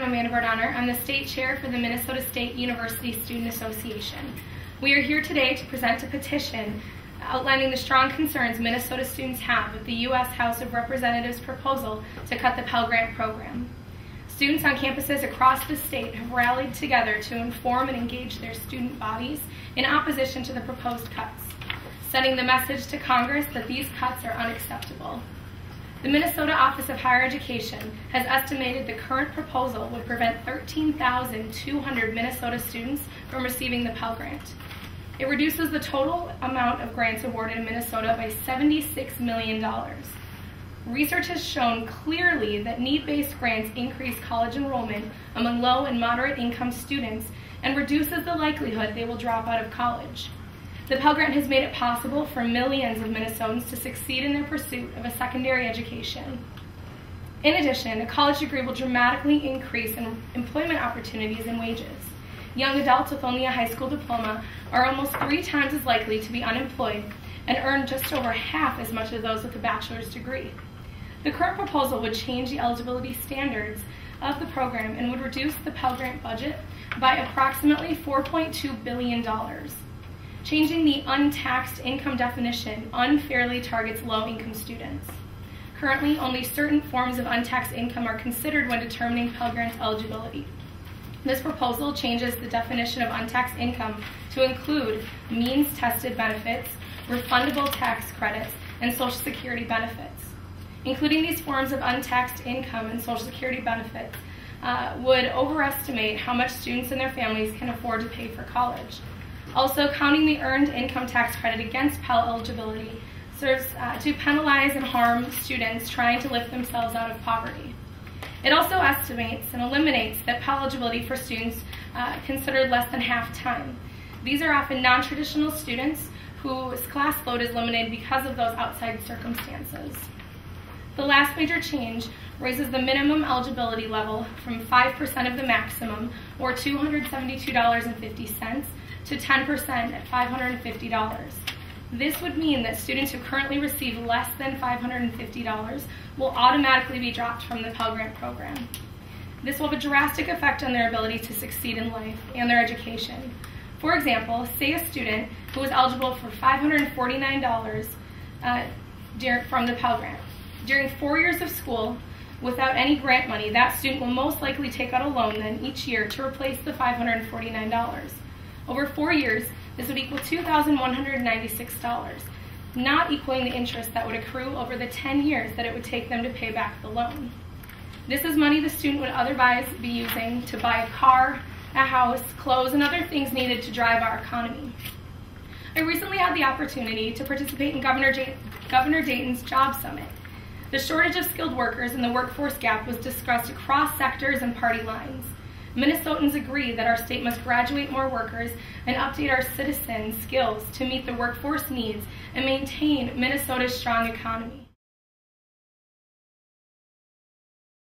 I'm Amanda Bardonner. I'm the State Chair for the Minnesota State University Student Association. We are here today to present a petition outlining the strong concerns Minnesota students have with the U.S. House of Representatives' proposal to cut the Pell Grant program. Students on campuses across the state have rallied together to inform and engage their student bodies in opposition to the proposed cuts, sending the message to Congress that these cuts are unacceptable. The Minnesota Office of Higher Education has estimated the current proposal would prevent 13,200 Minnesota students from receiving the Pell Grant. It reduces the total amount of grants awarded in Minnesota by $76 million. Research has shown clearly that need-based grants increase college enrollment among low and moderate income students and reduces the likelihood they will drop out of college. The Pell Grant has made it possible for millions of Minnesotans to succeed in their pursuit of a secondary education. In addition, a college degree will dramatically increase employment opportunities and wages. Young adults with only a high school diploma are almost 3 times as likely to be unemployed and earn just over half as much as those with a bachelor's degree. The current proposal would change the eligibility standards of the program and would reduce the Pell Grant budget by approximately $4.2 billion. Changing the untaxed income definition unfairly targets low-income students. Currently, only certain forms of untaxed income are considered when determining Pell Grant eligibility. This proposal changes the definition of untaxed income to include means-tested benefits, refundable tax credits, and Social Security benefits. Including these forms of untaxed income and Social Security benefits would overestimate how much students and their families can afford to pay for college. Also, counting the earned income tax credit against Pell eligibility serves to penalize and harm students trying to lift themselves out of poverty. It also estimates and eliminates that Pell eligibility for students considered less than half-time. These are often non-traditional students whose class load is limited because of those outside circumstances. The last major change raises the minimum eligibility level from 5% of the maximum, or $272.50, to 10% at $550. This would mean that students who currently receive less than $550 will automatically be dropped from the Pell Grant program. This will have a drastic effect on their ability to succeed in life and their education. For example, say a student who is eligible for $549 from the Pell Grant. During 4 years of school, without any grant money, that student will most likely take out a loan then each year to replace the $549. Over 4 years, this would equal $2,196, not equaling the interest that would accrue over the 10 years that it would take them to pay back the loan. This is money the student would otherwise be using to buy a car, a house, clothes, and other things needed to drive our economy. I recently had the opportunity to participate in Governor Dayton's Job Summit. The shortage of skilled workers and the workforce gap was discussed across sectors and party lines. Minnesotans agree that our state must graduate more workers and update our citizens' skills to meet the workforce needs and maintain Minnesota's strong economy.